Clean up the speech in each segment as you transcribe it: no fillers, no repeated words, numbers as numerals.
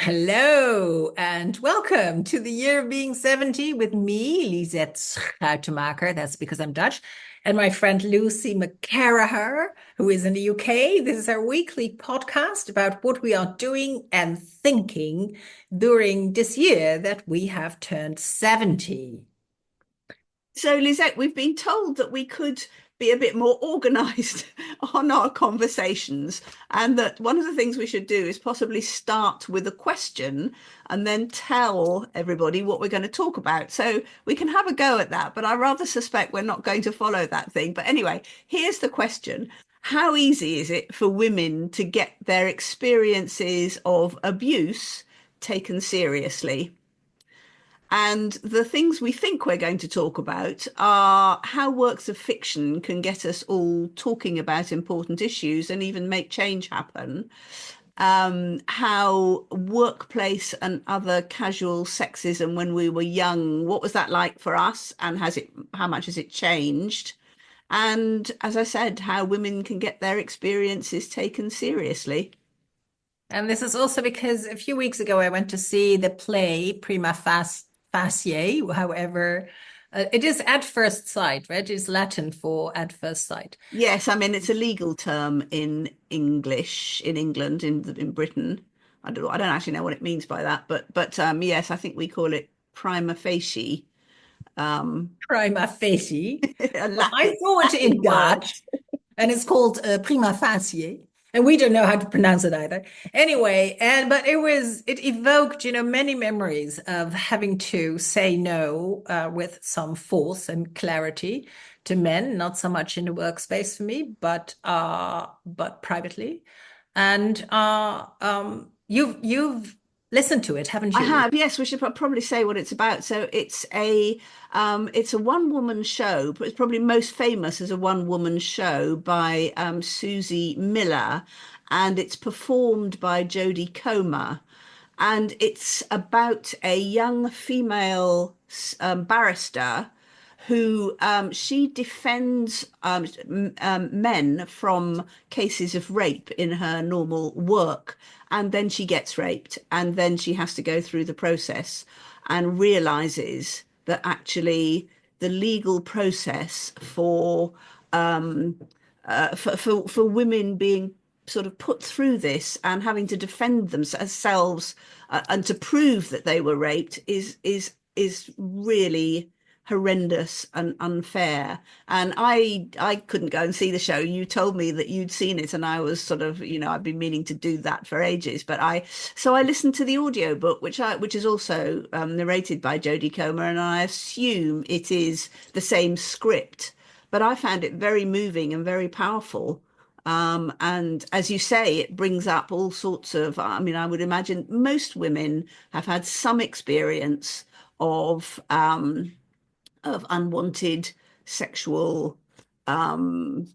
Hello and welcome to the year of being 70 with me, Lisette Schuitenmaker. That's because I'm Dutch. And my friend Lucy McCarraher, who is in the UK. This is our weekly podcast about what we are doing and thinking during this year that we have turned 70. So, Lisette, we've been told that we could be a bit more organized on our conversations, and that one of the things we should do is possibly start with a question and then tell everybody what we're going to talk about. So we can have a go at that, but I rather suspect we're not going to follow that thing. But anyway, here's the question. How easy is it for women to get their experiences of abuse taken seriously? And the things we think we're going to talk about are how works of fiction can get us all talking about important issues and even make change happen. How workplace and other casual sexism when we were young, what was that like for us? And how much has it changed? And as I said, how women can get their experiences taken seriously. And this is also because a few weeks ago I went to see the play Facie, however, it is at first sight, right? It's Latin for at first sight. Yes, I mean it's a legal term in English in England in Britain. I don't actually know what it means by that, but yes, I think we call it prima facie, um, Prima facie. a Well, I saw it Latin in word. Dutch, and it's called prima facie, and we don't know how to pronounce it either. Anyway, but it evoked, many memories of having to say no with some force and clarity to men, not so much in the workspace for me, but privately. And you've listened to it, haven't I you? have, yes, we should probably say what it's about. So it's a one woman show, but it's probably most famous as a one woman show by Susie Miller, and it's performed by Jodie Comer. And it's about a young female barrister who she defends men from cases of rape in her normal work. And then she gets raped, and then she has to go through the process and realizes that actually the legal process for women being sort of put through this and having to defend themselves and to prove that they were raped is really horrendous and unfair. And I couldn't go and see the show. You told me that you'd seen it, and I was sort of, I've been meaning to do that for ages. But I listened to the audiobook, which is also narrated by Jodie Comer, and I assume it is the same script. But I found it very moving and very powerful. And as you say, it brings up all sorts of, I mean, I would imagine most women have had some experience of unwanted sexual um,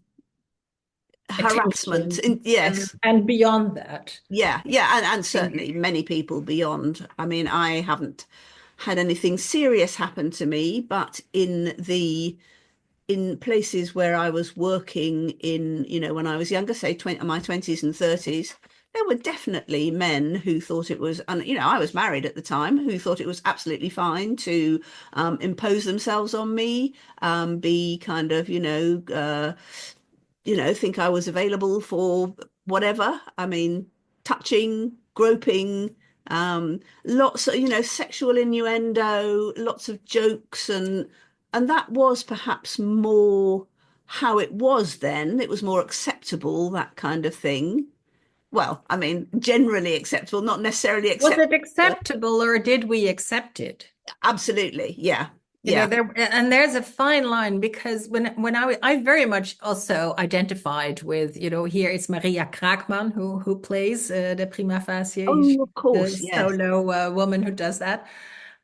harassment. Attention and, Yes, and beyond that. yeah, and certainly many people beyond. I mean, I haven't had anything serious happen to me, but in places where I was working in, when I was younger, say 20, my 20s and 30s, there were definitely men who thought it was, and I was married at the time, who thought it was absolutely fine to impose themselves on me, be kind of, think I was available for whatever. I mean, touching, groping, lots of, sexual innuendo, lots of jokes, and that was perhaps more how it was then. It was more acceptable, that kind of thing. Well, I mean, generally acceptable, not necessarily Was it acceptable. acceptable or did we accept it? Absolutely, yeah, yeah. There's a fine line because when I very much also identified with, here it's Maria Krakman who plays the prima facie. She's Oh, of the course, yes. solo woman who does that.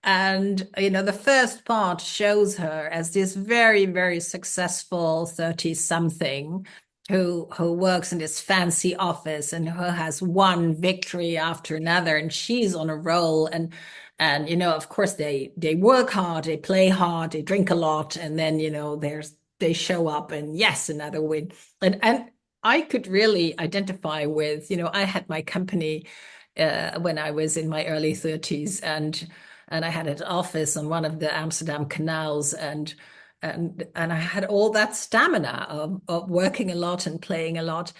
And, the first part shows her as this very, very successful 30 something who works in this fancy office and who has one victory after another. And she's on a roll. And of course they work hard, they play hard, they drink a lot, and then, they show up and yes, another win. And I could really identify with, I had my company when I was in my early 30s, and I had an office on one of the Amsterdam canals, and I had all that stamina of working a lot and playing a lot.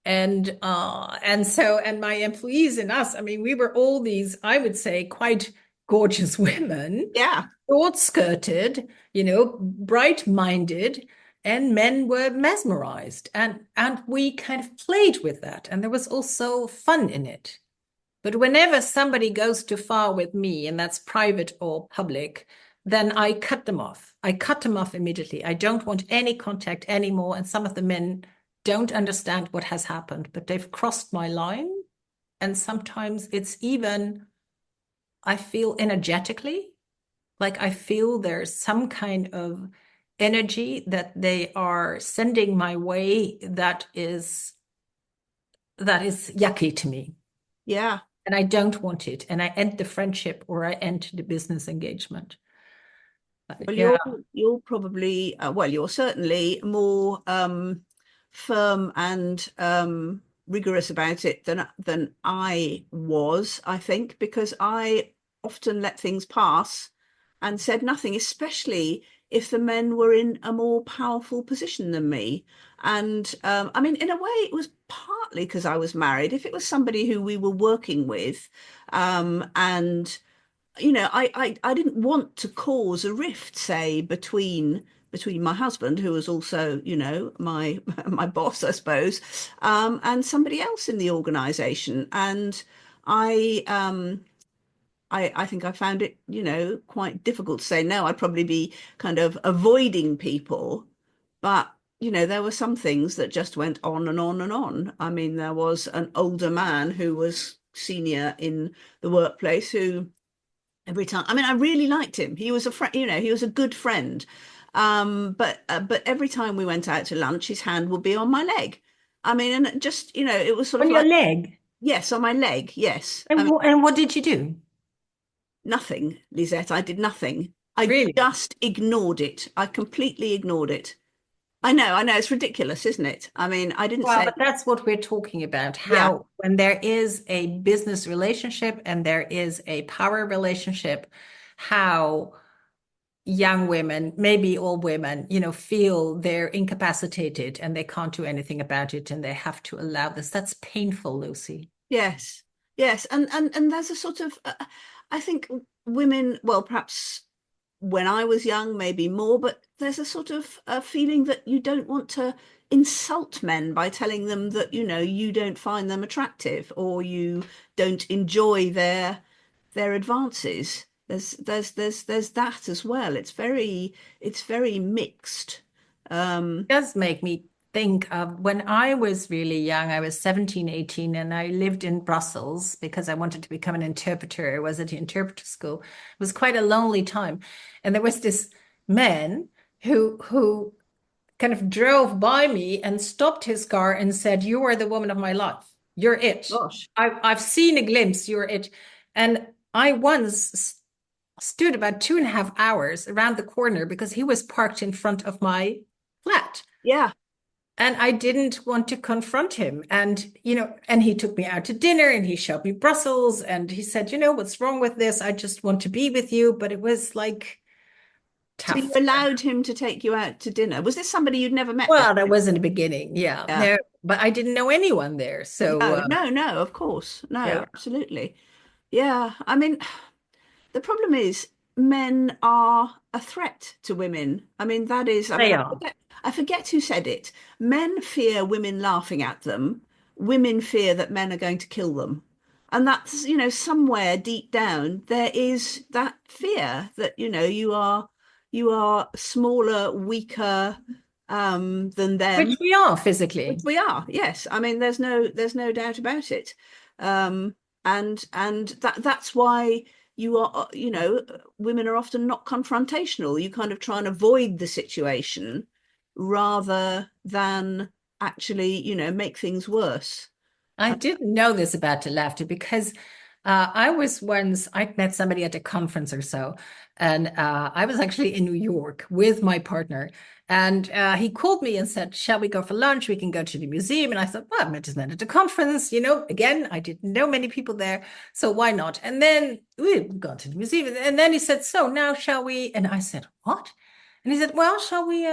And my employees and us, I mean, we were all these, I would say, quite gorgeous women, Yeah. short-skirted, bright-minded, and men were mesmerized. And we kind of played with that. And there was also fun in it. But whenever somebody goes too far with me, and that's private or public, then I cut them off. I cut them off immediately. I don't want any contact anymore. And some of the men don't understand what has happened, but they've crossed my line. And sometimes it's even, I feel energetically, like I feel there's some kind of energy that they are sending my way that is yucky to me. Yeah. And I don't want it. And I end the friendship or I end the business engagement. Well, Yeah. you're probably well, you're certainly more firm and rigorous about it than I was, I think, because I often let things pass and said nothing, especially if the men were in a more powerful position than me. And I mean, in a way, it was partly because I was married. If it was somebody who we were working with, and I didn't want to cause a rift, say, between my husband, who was also, my my boss, I suppose, and somebody else in the organization. And I I think I found it, quite difficult to say no. I'd probably be kind of avoiding people, but there were some things that just went on and on and on. I mean, there was an older man who was senior in the workplace who every time, I mean, I really liked him. He was a friend, he was a good friend. But every time we went out to lunch, his hand would be on my leg. I mean, and it just, it was sort of On your like, leg. yes, on my leg, yes. I And, mean, and what did you do? nothing, Lisette. I did nothing. I Really? just ignored it. I completely ignored it. I know, it's ridiculous, isn't it? I mean, I didn't Well, say, but that's what we're talking about. yeah, How, when there is a business relationship and there is a power relationship, how young women, maybe all women, feel they're incapacitated and they can't do anything about it and they have to allow this. That's painful, Lucy. yes, yes. And there's a sort of, I think women, well, perhaps when I was young, maybe more, but there's a sort of a feeling that you don't want to insult men by telling them that, you don't find them attractive or you don't enjoy their advances. There's that as well. It's very mixed. It does make me think of when I was really young. I was 17, 18, and I lived in Brussels because I wanted to become an interpreter. I was at the interpreter school. It was quite a lonely time. And there was this man who kind of drove by me and stopped his car and said, "You are the woman of my life. You're it. Gosh, I've seen a glimpse. You're it." And I once stood about 2.5 hours around the corner because he was parked in front of my flat. yeah. And I didn't want to confront him. And he took me out to dinner and he showed me Brussels and he said, "What's wrong with this? I just want to be with you." But it was like So you tough. allowed him to take you out to dinner. Was this somebody you'd never met before? Well, that was in the beginning. Yeah. Yeah. There, but I didn't know anyone there. So, No, no, no, of course. No, yeah, absolutely. Yeah. I mean, the problem is men are a threat to women. I mean, that is, I mean, they I are. forget, I forget who said it. Men fear women laughing at them. Women fear that men are going to kill them. And that's, somewhere deep down, there is that fear that, you are smaller, weaker, than them, Which we are which physically. we are. Yes. I mean, there's no doubt about it. Um, and that's why women are often not confrontational. You kind of try and avoid the situation rather than actually, make things worse. I didn't know this about the laughter because I met somebody at a conference or so, and I was actually in New York with my partner. And he called me and said, "Shall we go for lunch? We can go to the museum." And I thought, well, I just met at a conference, again, I didn't know many people there, so why not? And then we've gone to the museum. And then he said, "So now shall we?" And I said, "What?" And he said, "Well, shall we?"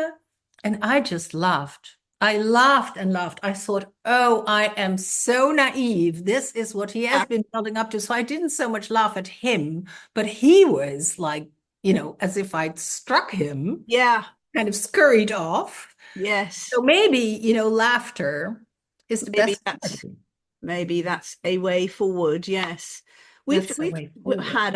And I just laughed. I laughed and laughed. I thought, oh, I am so naive. This is what he has Yeah, been building up to. So I didn't so much laugh at him, but he was like, as if I'd struck him, yeah, kind of scurried off. yes. So maybe, laughter is the Maybe best that's therapy. maybe that's a way forward. Yes, That's the we've way forward. had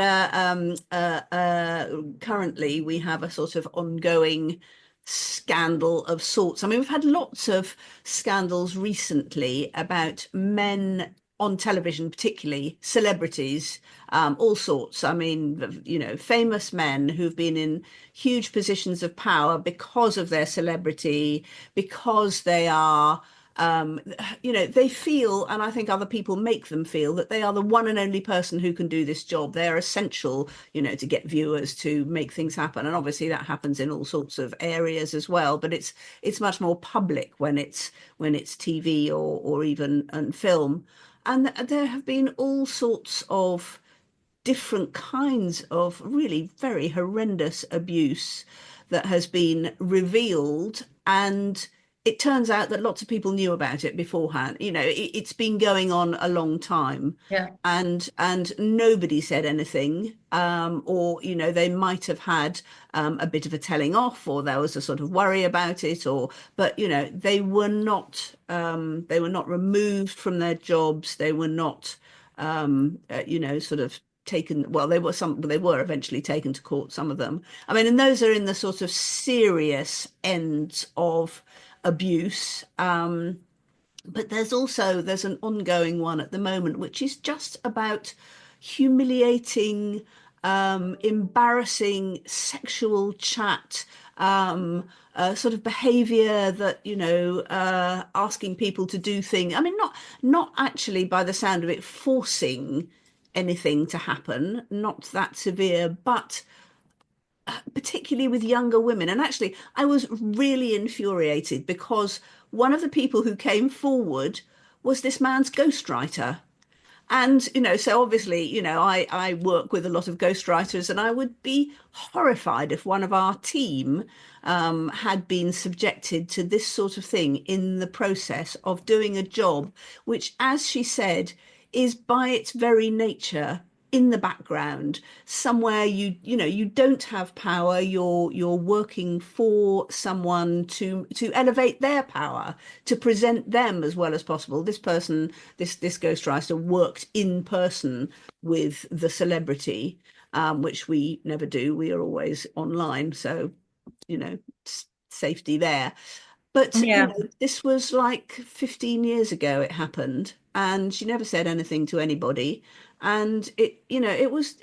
currently we have a sort of ongoing scandal of sorts. I mean, we've had lots of scandals recently about men on television, particularly celebrities, all sorts. I mean, famous men who've been in huge positions of power because of their celebrity, because they are they feel, and I think other people make them feel, that they are the one and only person who can do this job. They're essential, to get viewers to make things happen. And obviously that happens in all sorts of areas as well. But it's much more public when it's TV or even and film. And there have been all sorts of different kinds of really very horrendous abuse that has been revealed. And it turns out that lots of people knew about it beforehand. It's been going on a long time. Yeah. And nobody said anything, or they might have had a bit of a telling off, or there was a sort of worry about it, but they were not removed from their jobs. They were not sort of taken. Well, they were eventually taken to court, some of them. I mean, and those are in the sort of serious ends of abuse. But there's an ongoing one at the moment, which is just about humiliating, embarrassing sexual chat, sort of behavior that, asking people to do things. I mean, not actually, by the sound of it, forcing anything to happen, not that severe, but particularly with younger women. And actually, I was really infuriated because one of the people who came forward was this man's ghostwriter. And, so obviously, I work with a lot of ghostwriters, and I would be horrified if one of our team had been subjected to this sort of thing in the process of doing a job, which, as she said, is by its very nature in the background, somewhere you don't have power. You're working for someone to elevate their power, to present them as well as possible. This ghostwriter worked in person with the celebrity, which we never do. We are always online, so safety there. But Yeah. this was like 15 years ago it happened, and she never said anything to anybody. And it was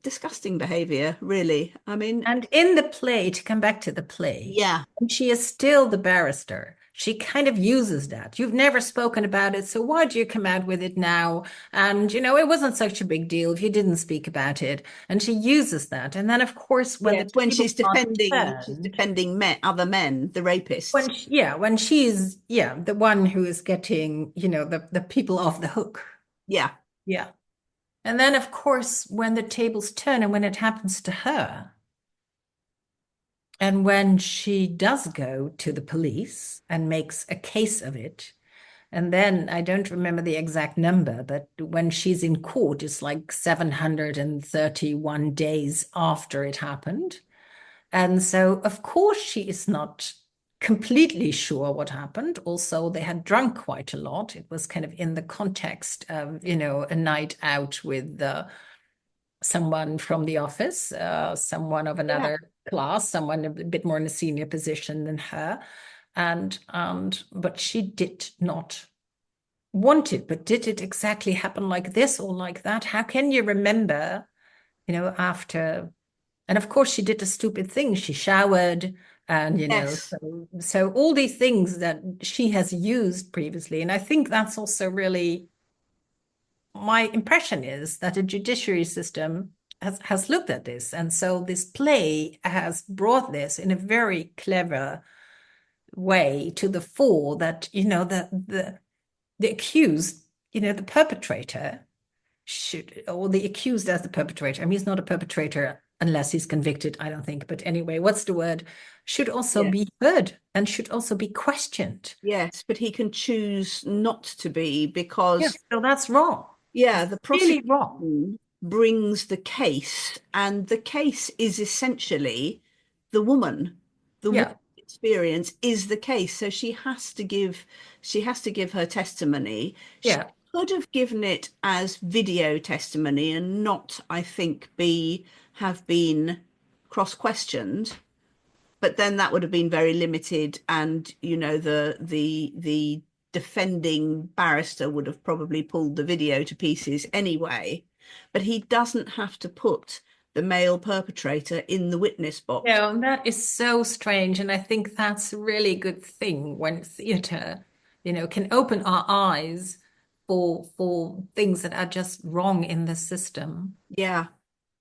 disgusting behavior, really. I mean, And in the play, to come back to the play, yeah, she is still the barrister. She kind of uses that. You've never spoken about it, so why do you come out with it now? And, it wasn't such a big deal if you didn't speak about it. And she uses that. And then, of course, when the yes, when tables she's are defending turned, men, other men, the rapists. when she's, the one who is getting, the people off the hook. Yeah, Yeah. And then, of course, when the tables turn and when it happens to her, and when she does go to the police and makes a case of it, and then I don't remember the exact number, but when she's in court, it's like 731 days after it happened. And so, of course, she is not completely sure what happened. Also, they had drunk quite a lot. It was kind of in the context of, a night out with someone from the office, someone of yeah, another class, someone a bit more in a senior position than her. But she did not want it. But did it exactly happen like this or like that? How can you remember, after? And of course, she did a stupid thing. She showered, and yes, so all these things that she has used previously. And I think that's also really my impression is that the judiciary system has looked at this. And so this play has brought this in a very clever way to the fore that, the accused, the perpetrator should, or the accused as the perpetrator. I mean, he's not a perpetrator unless he's convicted, I don't think. But anyway, what's the word? Should also Yeah. be heard and should also be questioned. Yes, but he can choose not to be Yeah, because, so that's wrong. yeah, It's the really wrong. prosecution brings the case, and the case is essentially the woman. The woman's Yeah, experience is the case, so she has to give her testimony. She yeah. could have given it as video testimony and not, I think, have been cross-questioned, but then that would have been very limited, and the defending barrister would have probably pulled the video to pieces anyway. But he doesn't have to put the male perpetrator in the witness box. Yeah, and that is so strange. And I think that's a really good thing when theater, can open our eyes for things that are just wrong in the system. Yeah.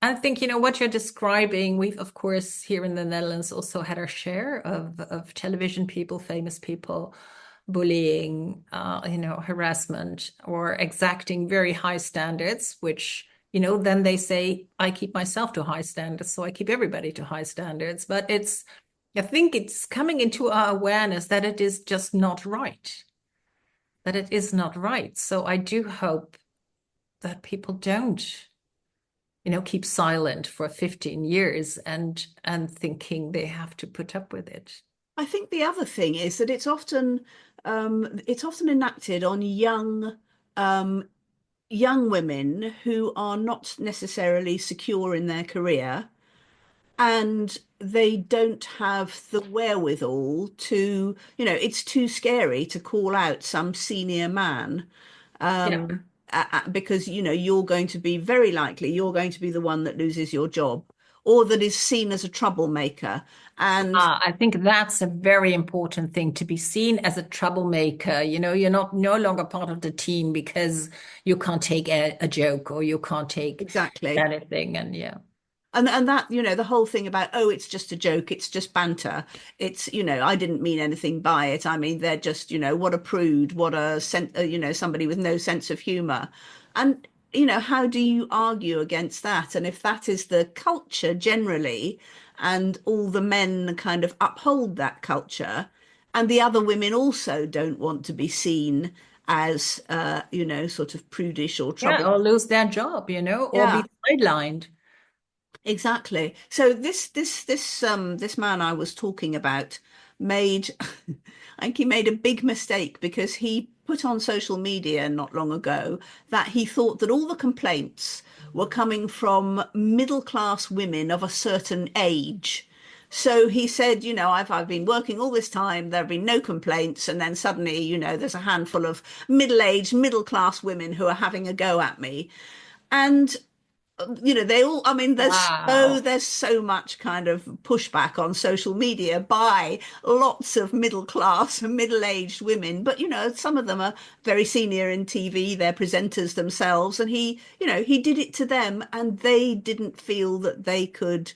I think, what you're describing, we've, of course, here in the Netherlands also had our share of television people, famous people, bullying, harassment or exacting very high standards, which, then they say, I keep myself to high standards, so I keep everybody to high standards. But I think it's coming into our awareness that it is just not right, that it is not right. So I do hope that people don't keep silent for 15 years and thinking they have to put up with it. I think the other thing is that it's often enacted on um, young women who are not necessarily secure in their career, and they don't have the wherewithal to, it's too scary to call out some senior man, Yeah. because, you're going to be very likely you're going to be the one that loses your job or that is seen as a troublemaker. And I think that's a very important thing to be seen as a troublemaker. You're not no longer part of the team because you can't take a joke or you can't take exactly. anything. And yeah. And that, the whole thing about, oh, it's just a joke, it's just banter. It's, I didn't mean anything by it. I mean, they're just, what a prude, what a somebody with no sense of humor. And, how do you argue against that? And if that is the culture generally, and all the men kind of uphold that culture, and the other women also don't want to be seen as, sort of prudish or Yeah, trouble. or lose their job, or Yeah. be sidelined. Exactly. So this man I was talking about made I think he made a big mistake because he put on social media not long ago that he thought that all the complaints were coming from middle class women of a certain age. So he said, I've been working all this time, there have been no complaints, and then suddenly, there's a handful of middle-aged, middle-class women who are having a go at me. And they all, I mean, Wow. there's so much kind of pushback on social media by lots of middle class and middle-aged women, but some of them are very senior in TV, they're presenters themselves, and he did it to them, and they didn't feel that they could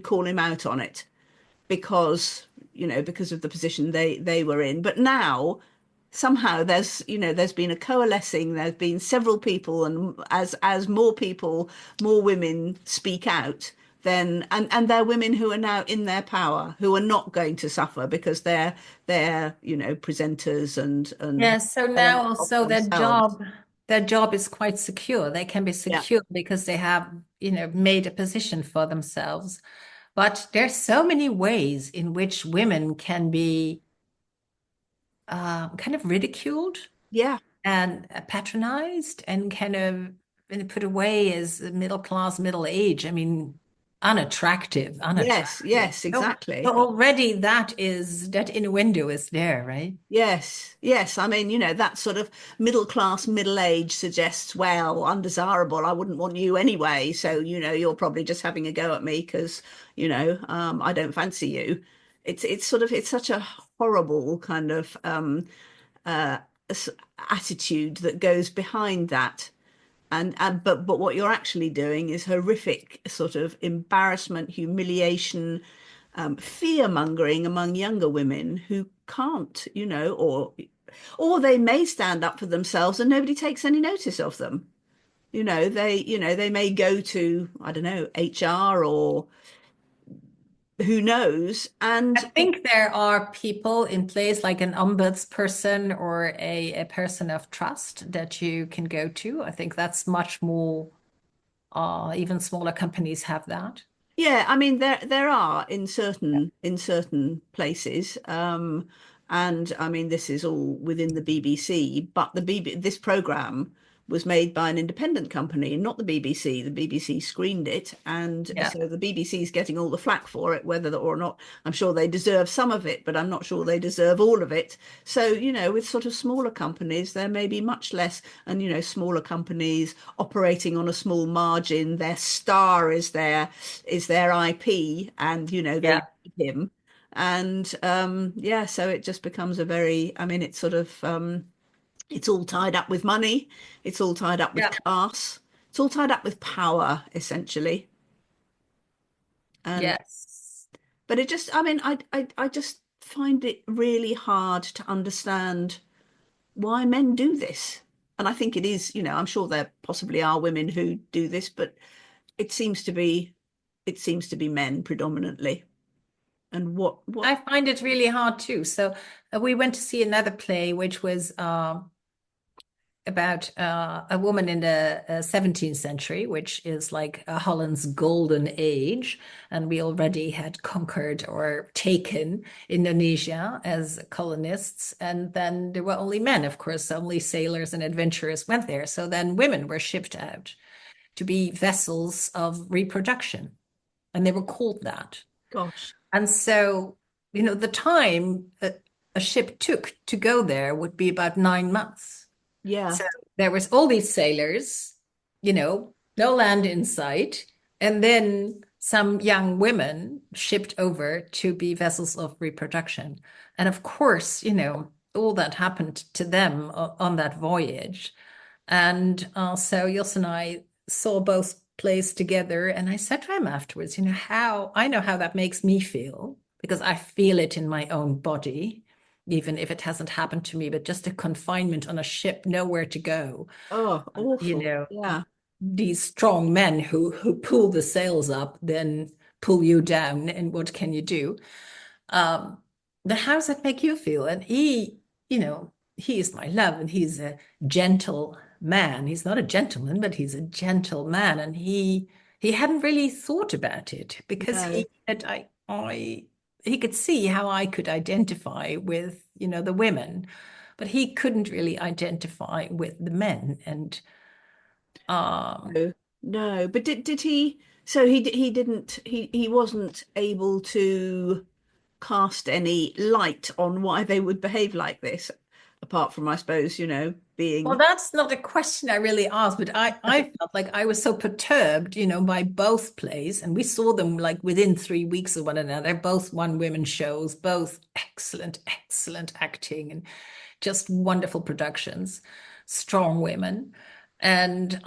call him out on it because of the position they were in. But now somehow there's been a coalescing, there's been several people, and as more people, more women speak out, then and they're women who are now in their power, who are not going to suffer because they're presenters and Yeah, so selling now of also themselves. their job is quite secure. They can be Yeah. secure because they have, made a position for themselves. But there's so many ways in which women can be kind of ridiculed Yeah. and patronized and kind of put away as middle class, middle age. I mean, unattractive, Yes, unattractive. yes, So exactly. already that innuendo is there, right? Yes, yes. I mean, that sort of middle class, middle age suggests, well, undesirable. I wouldn't want you anyway. So, you're probably just having a go at me because, I don't fancy you. It's such a horrible kind of s- attitude that goes behind that. And but what you're actually doing is horrific sort of embarrassment, humiliation, fear mongering among younger women who can't, or they may stand up for themselves and nobody takes any notice of them. They may go to, I don't know, HR or who knows, I and think there are people in place like an ombudsperson or a person of trust that you can go to. I think that's much more, even smaller companies have that. yeah, I mean there are Yeah. in certain places, and I mean this is all within the BBC, but this program was made by an independent company, not the BBC. The BBC screened it, and Yeah. so the BBC is getting all the flack for it, whether or not I'm sure they deserve some of it, but I'm not sure they deserve all of it. So, with sort of smaller companies, there may be much less, and smaller companies operating on a small margin, their star is their IP, and they Yeah. need him. And yeah, so it just becomes a very, I mean, it's sort of it's all tied up with money, it's all tied up with Yeah. class, it's all tied up with power, essentially. And Yes. but it just, I mean, I just find it really hard to understand why men do this. And I think it is, I'm sure there possibly are women who do this, but it seems to be it seems to be men predominantly. And what I find it really hard too. So we went to see another play, which was about a woman in the 17th century, which is like Holland's golden age. And we already had conquered or taken Indonesia as colonists. And then there were only men, of course, only sailors and adventurers went there. So then women were shipped out to be vessels of reproduction. And they were called that. gosh, And so, the time a ship took to go there would be about 9 months. yeah, So there was all these sailors, no land in sight, and then some young women shipped over to be vessels of reproduction. And of course, all that happened to them on that voyage. And so Jos and I saw both plays together, and I said to him afterwards, how I know how that makes me feel because I feel it in my own body, even if it hasn't happened to me, but just a confinement on a ship, nowhere to go. oh, You awful, know, yeah, these strong men who pull the sails up, then pull you down, and what can you do? Um, but how does that make you feel? And he is my love, and he's a gentle man. He's not a gentleman, but he's a gentle man. And he hadn't really thought about it because no, he could see how I could identify with, the women, but he couldn't really identify with the men. And no, no. But did he? So he didn't he wasn't able to cast any light on why they would behave like this, apart from, I suppose, Well, being that's not a question I really asked, but I felt like I was so perturbed, by both plays, and we saw them like within 3 weeks of one another, both one women shows, both excellent, excellent acting and just wonderful productions, strong women. And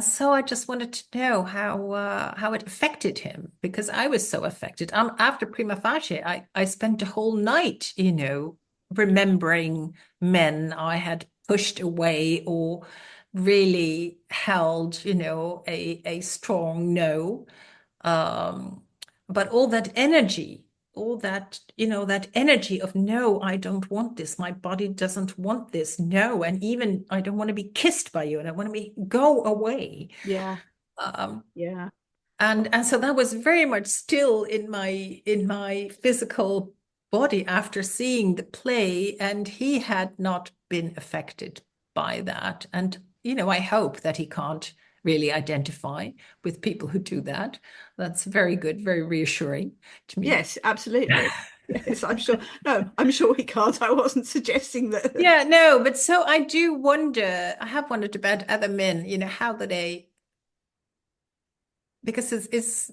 so I just wanted to know how it affected him because I was so affected. After Prima Facie, I spent the whole night, remembering men I had pushed away or really held, a strong no. Um, but all that, that energy of no, I don't want this. My body doesn't want this. No. And even I don't want to be kissed by you and I want to go away. yeah, Um, yeah, and so that was very much still in my physical body after seeing the play, and he had not been affected by that. And I hope that he can't really identify with people who do that. That's very good, very reassuring to me. yes, absolutely. Yes, I'm sure. No, I'm sure he can't. I wasn't suggesting that. Yeah, no, but so I do wonder, I have wondered about other men, how do they, because it's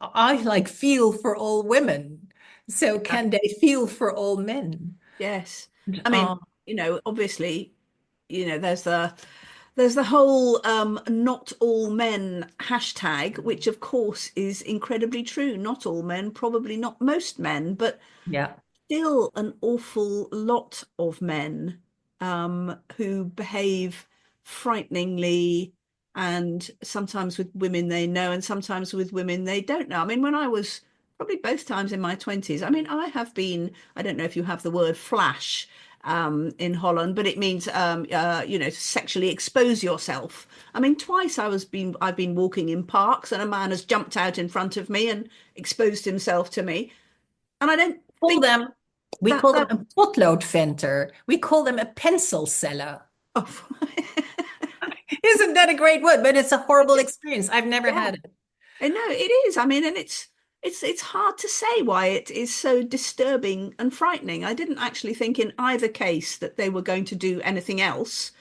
I like feel for all women. So can they feel for all men? Yes. And, I mean, obviously, there's the whole not all men hashtag, which of course is incredibly true. Not all men, probably not most men, but Yeah. still an awful lot of men who behave frighteningly, and sometimes with women they know, and sometimes with women they don't know. I mean, when I was probably both times in my 20s, I mean, I have been, I don't know if you have the word flash in Holland, but it means to sexually expose yourself. I mean, twice I've been walking in parks and a man has jumped out in front of me and exposed himself to me. And I don't Call think them, we that call them that a potlood venter. We call them a pencil seller. oh, Isn't that a great word? But it's a horrible experience. I've never yeah, had it. and no, it is. I mean, and it's hard to say why it is so disturbing and frightening. I didn't actually think in either case that they were going to do anything else,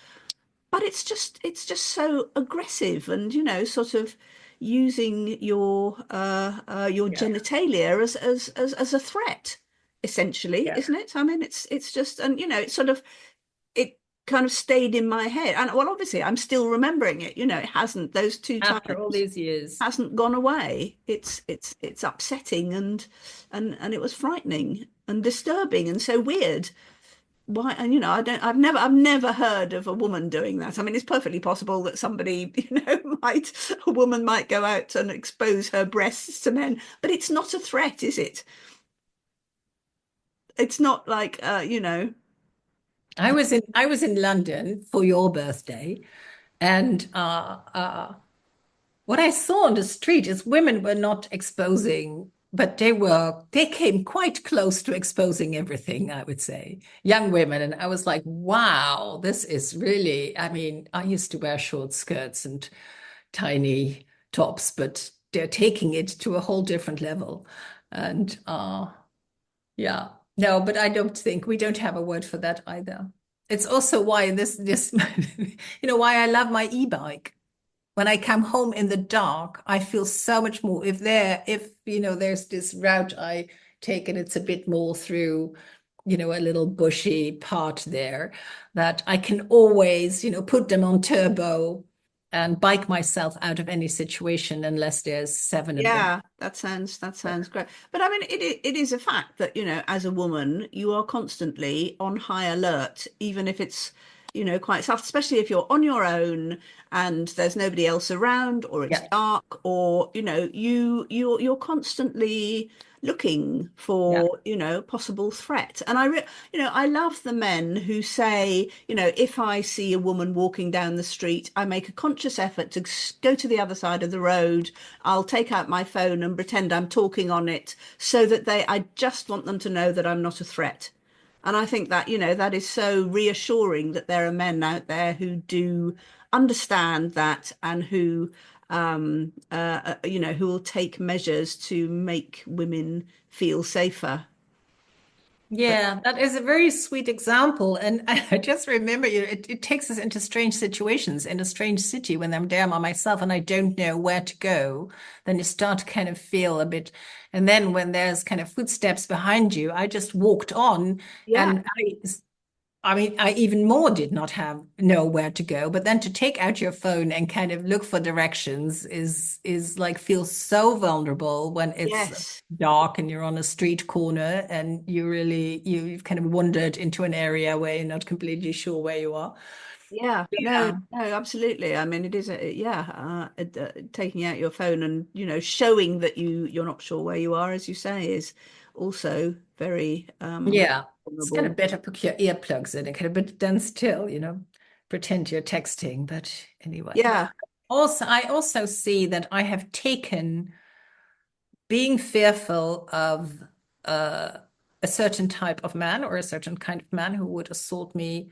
but it's just so aggressive, and sort of using your Yeah. genitalia as a threat, essentially, Yeah. isn't it? I mean, it's just, and it's sort of, it kind of stayed in my head. And well, obviously I'm still remembering it. It hasn't, those two After all times these years. hasn't gone away. It's upsetting, and it was frightening and disturbing and so weird. Why? And I've never heard of a woman doing that. I mean, it's perfectly possible that somebody, a woman might go out and expose her breasts to men, but it's not a threat, is it? It's not like I was in London for your birthday, and what I saw on the street is women were not exposing, but they came quite close to exposing everything, I would say. Young women. And I was like, wow, this is really, I mean, I used to wear short skirts and tiny tops, but they're taking it to a whole different level. And yeah, no, but I don't think we don't have a word for that either. It's also why this why I love my e-bike. When I come home in the dark, I feel so much more. If there's this route I take and it's a bit more through, a little bushy part there, that I can always, put them on turbo and bike myself out of any situation unless there's seven of them. Yeah, that sounds great. But I mean, it is a fact that, as a woman, you are constantly on high alert, even if it's, quite soft, especially if you're on your own and there's nobody else around, or it's Yeah. dark, or, you're constantly looking Yeah. for, possible threat. And I love the men who say, if I see a woman walking down the street, I make a conscious effort to go to the other side of the road. I'll take out my phone and pretend I'm talking on it, so that I just want them to know that I'm not a threat. And I think that, that is so reassuring, that there are men out there who do understand that, and who will take measures to make women feel safer. But Yeah, that is a very sweet example. And I just remember, it takes us into strange situations in a strange city when I'm there by myself and I don't know where to go. Then you start to kind of feel a bit. And then when there's kind of footsteps behind you, I just walked on yeah, and I mean, I even more did not know where to go. But then to take out your phone and kind of look for directions is like feels so vulnerable when it's yes. dark and you're on a street corner and you've kind of wandered into an area where you're not completely sure where you are. Yeah, no, Yeah. no, absolutely. I mean, it is taking out your phone and showing that you're not sure where you are, as you say, is also very Yeah. It's kind vulnerable. of better put your earplugs in and kind of but then still, pretend you're texting. But anyway. But Yeah, I also see that I have taken being fearful of uh, a certain type of man or a certain kind of man who would assault me.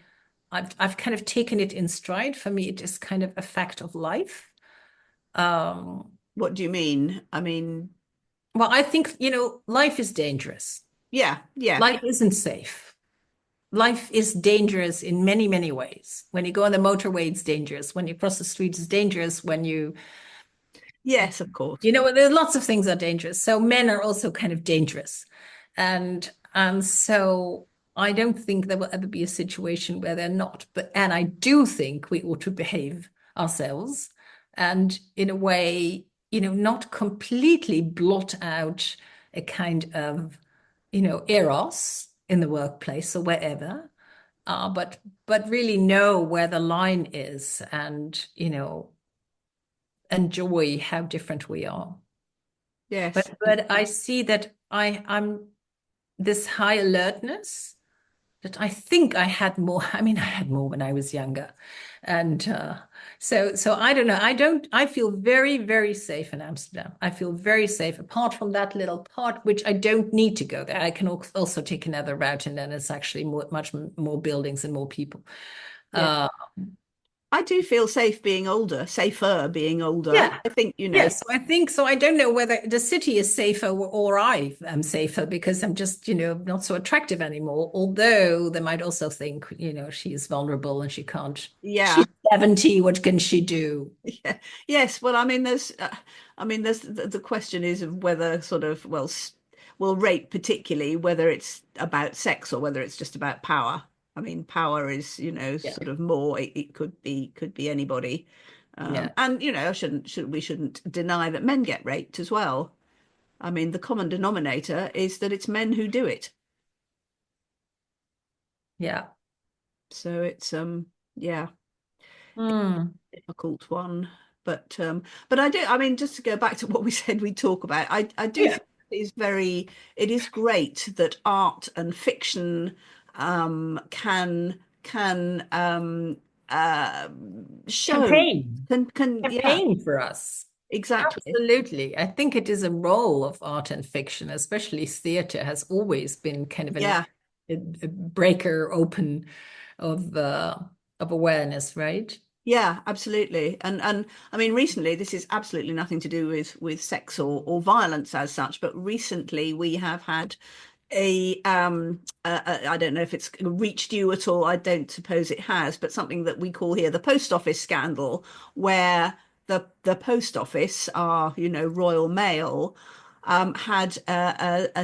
I've kind of taken it in stride. For me, it is kind of a fact of life. Um, what do you mean? I mean, well, I think, life is dangerous. yeah, yeah, Life isn't safe. Life is dangerous in many, many ways. When you go on the motorway, it's dangerous. When you cross the street, it's dangerous. yes, of course. There's lots of things that are dangerous. So men are also kind of dangerous. And so I don't think there will ever be a situation where they're not. And I do think we ought to behave ourselves and in a way, not completely blot out a kind of, eros in the workplace or wherever, but really know where the line is and, enjoy how different we are. Yes. But I see that I'm this high alertness that I think I had more. I mean, I had more when I was younger. And so I don't know. I feel very, very safe in Amsterdam. I feel very safe, apart from that little part, which I don't need to go there. I can also take another route, and then it's actually much more buildings and more people. Yeah. Uh, I do feel safe being older, safer being older. yeah. I think, Yes, so I think so. I don't know whether the city is safer or I am safer because I'm just, not so attractive anymore. Although they might also think, she is vulnerable and she can't. yeah. She's 70. What can she do? Yeah. Yes. Well, I mean, there's the question is of whether sort of, well, rape particularly, whether it's about sex or whether it's just about power. I mean, power is, Yeah, sort of more, it could be anybody. yeah, And, we shouldn't deny that men get raped as well. I mean, the common denominator is that it's men who do it. yeah. So yeah, Mm, difficult one. But I mean, just to go back to what we said we talk about, I do yeah. think it is great that art and fiction can uh, show Campaign, yeah, campaign for us. exactly. Absolutely. I think it is a role of art and fiction, especially theater, has always been kind of Yeah. a breaker open of awareness, right? Yeah, absolutely. And I mean, recently, this is absolutely nothing to do with sex or violence as such, but recently we have had I don't know if it's reached you at all. I don't suppose it has, but something that we call here the post office scandal, where the post office, our Royal Mail, had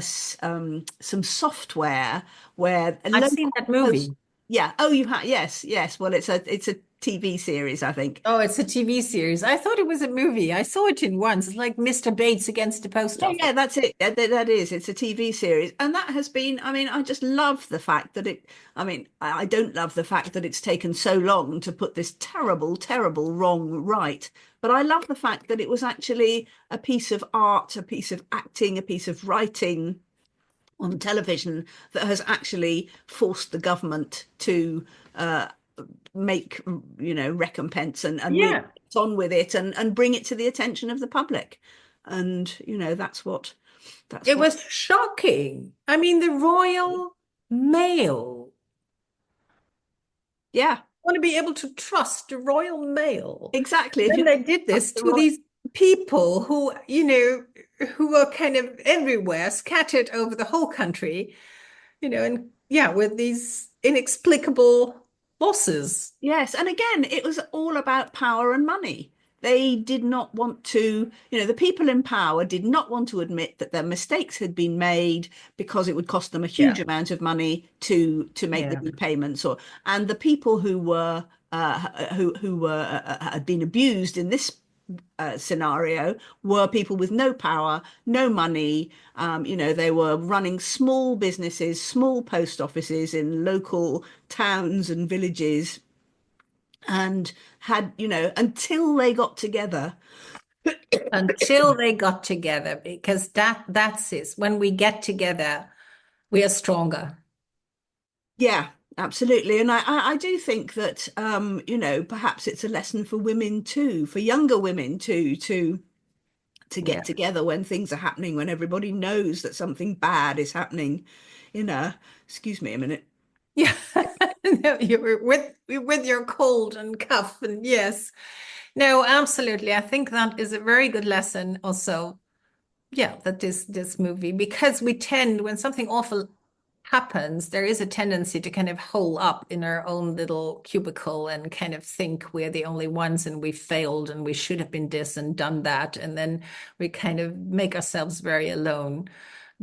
some software where a I've local seen that post. movie. Yeah. Oh, you have. Yes, yes. Well, it's a TV series, I think. Oh, it's a TV series. I thought it was a movie. I saw it in once. It's like Mr. Bates against the post Yeah, office. yeah, that's it. That is. It's a TV series, and that has been. I mean, I just love the fact that it. I mean, I don't love the fact that it's taken so long to put this terrible, terrible wrong right. But I love the fact that it was actually a piece of art, a piece of acting, a piece of writing on television that has actually forced the government to uh, make, recompense and really Yeah. get on with it and bring it to the attention of the public. And, that's It what, was shocking. I mean, the Royal Mail. yeah, I want to be able to trust the Royal Mail. exactly. If Then you they did trust this the to right, these people who were kind of everywhere, scattered over the whole country, and yeah, with these inexplicable losses. yes. And again, it was all about power and money. They did not want to, the people in power did not want to admit that their mistakes had been made because it would cost them a huge Yeah. amount of money to make the Yeah. repayments. And the people who had been abused in this scenario were people with no power, no money. They were running small businesses, small post offices in local towns and villages, and had, until they got together. Until they got together, because that's it. When we get together, we are stronger. Yeah, absolutely. And I do think that, perhaps it's a lesson for women too, for younger women too, to Yeah. get together when things are happening, when everybody knows that something bad is happening. Excuse me a minute. Yeah. No, you were with your cold and cough, and yes. No, absolutely. I think that is a very good lesson also. Yeah, that this movie, because we tend, when something awful happens, there is a tendency to kind of hole up in our own little cubicle and kind of think we're the only ones and we failed and we should have been this and done that. And then we kind of make ourselves very alone.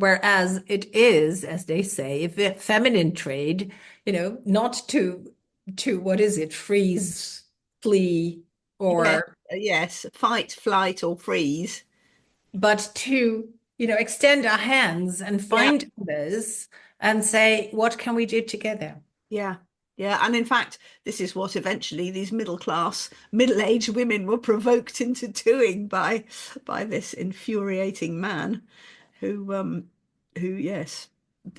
Whereas it is, as they say, if a feminine trait, not to what is it, freeze, flee, Yeah, or yes, fight, flight, or freeze. but to, extend our hands and Yeah, find others and say, what can we do together? yeah, yeah. And in fact, this is what eventually these middle class, middle-aged women were provoked into doing by this infuriating man who yes,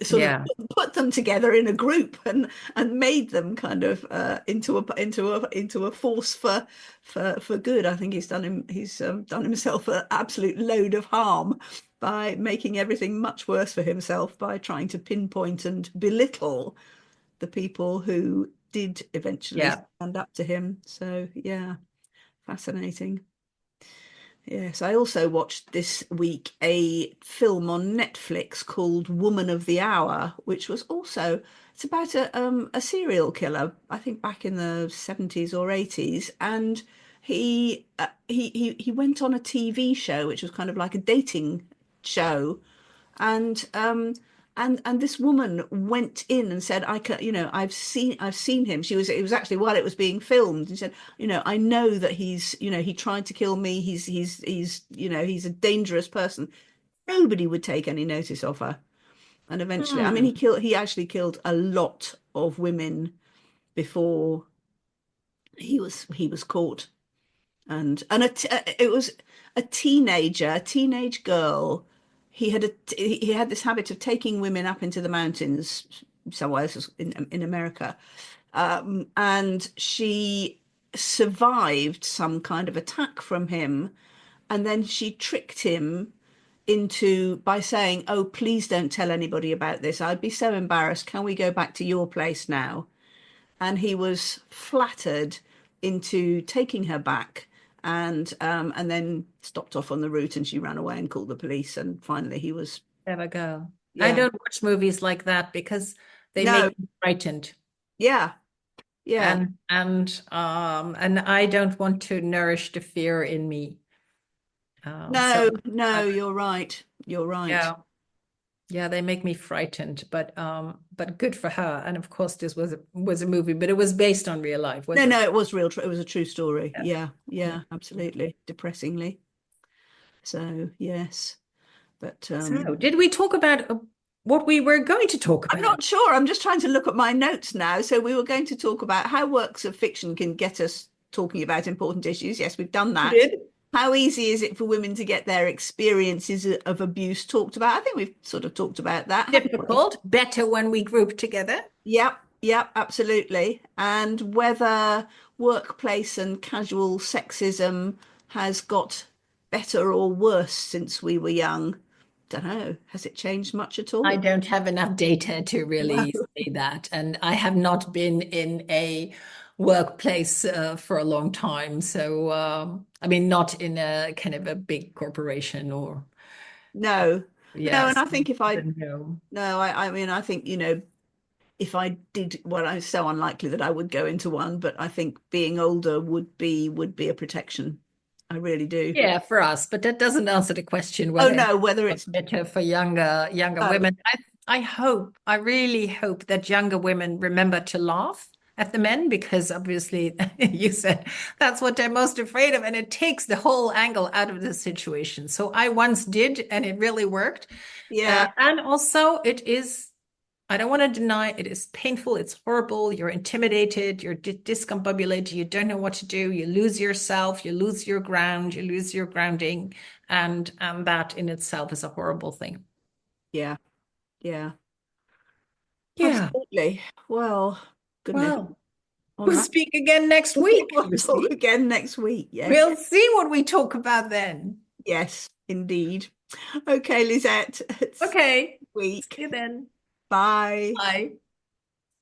sort of Yeah, put them together in a group and made them kind of into a force for good. I think he's done himself an absolute load of harm by making everything much worse for himself by trying to pinpoint and belittle the people who did eventually yeah. stand up to him. So yeah, fascinating. Yes, I also watched this week a film on Netflix called Woman of the Hour, which was also it's about a serial killer, I think back in the 70s or 80s, and he went on a TV show which was kind of like a dating show, and and this woman went in and said, I can, I've seen him. It was actually while it was being filmed, and said, I know that he's, he tried to kill me. He's he's a dangerous person. Nobody would take any notice of her. And eventually, I mean, Hmm. he actually killed a lot of women before he was caught. It was a teenage girl. He had this habit of taking women up into the mountains somewhere in America, and she survived some kind of attack from him, and then she tricked him into by saying, "Oh, please don't tell anybody about this. I'd be so embarrassed. Can we go back to your place now?" And he was flattered into taking her back and then stopped off on the route and she ran away and called the police and finally he was There we go. I yeah don't watch movies like that because they no make me frightened. yeah yeah And I don't want to nourish the fear in me. So no I, you're right yeah, yeah, they make me frightened, but good for her. And of course, this was a movie, but it was based on real life, was no it? it was it was a true story Yeah. yeah Yeah. yeah absolutely depressingly so yes but So, did we talk about what we were going to talk I'm about? not sure. I'm just trying to look at my notes now. So we were going to talk about how works of fiction can get us talking about important issues. Yes, we've done We that. did. How easy is it for women to get their experiences of abuse talked about? I think we've sort of talked about that, haven't we? Difficult, better when we group together. Yep, yep, absolutely. And whether workplace and casual sexism has got better or worse since we were young. Don't know. Has it changed much at I all? don't have enough data to No. really say that. And I have not been in a workplace for a long time. So, I mean, not in a kind of a big corporation or, No, no, and yes, I think if I I don't know. no, I mean, I think, if I did, well, it's so unlikely that I would go into one, but I think being older would be a protection. I really do. Yeah, for us, but that doesn't answer the question Oh whether no, whether it's it's better for younger oh women. I really hope that younger women remember to laugh at the men because obviously you said that's what they're most afraid of, and it takes the whole angle out of the situation. So I once did, and it really worked. yeah, And also, it is. I don't want to deny it is painful. It's horrible. You're intimidated. You're discombobulated. You don't know what to do. You lose yourself. You lose your ground. You lose your grounding, and that in itself is a horrible thing. yeah, yeah, Yeah. absolutely. Well, goodness. Well, On we'll that, speak again next week, we'll talk Lucy. again next week. Yes, We'll see what we talk about then. yes, indeed. Okay, Lisette, it's Okay. See week. you then. Bye. Bye.